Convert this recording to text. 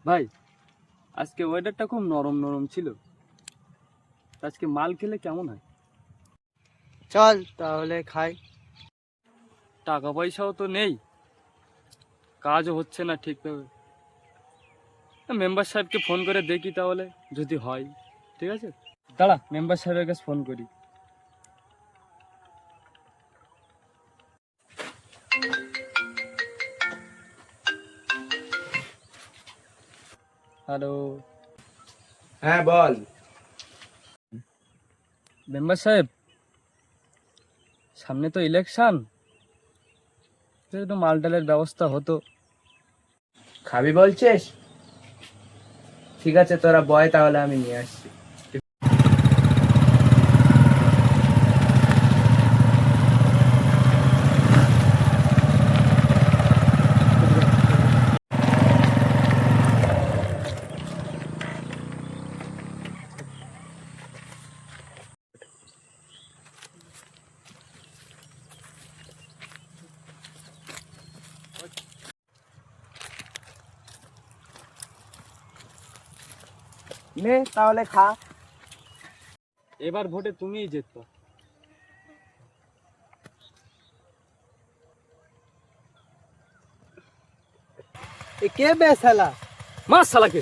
ভাই, আজকে ওয়েদারটা খুব নরম নরম ছিল। আজকে মাল খেলে কেমন হয়? চল তাহলে খাই। টাকা পয়সাও তো নেই, কাজও হচ্ছে না ঠিকভাবে। মেম্বার সাহেবকে ফোন করে দেখি তাহলে, যদি হয়। ঠিক আছে, দাঁড়া, মেম্বার সাহেবের কাছে ফোন করি। হ্যালো। হ্যাঁ বল। মেম্বার সাহেব, সামনে তো ইলেকশন, একটু মাল ডালের ব্যবস্থা হতো। খাবি বলছিস? ঠিক আছে, তোরা বয়, তাহলে আমি নিয়ে আসছি। নে তাহলে খা। এবার ভোটে তুমিই জিতবা। এ কে বে শালা? মাস শালাকে।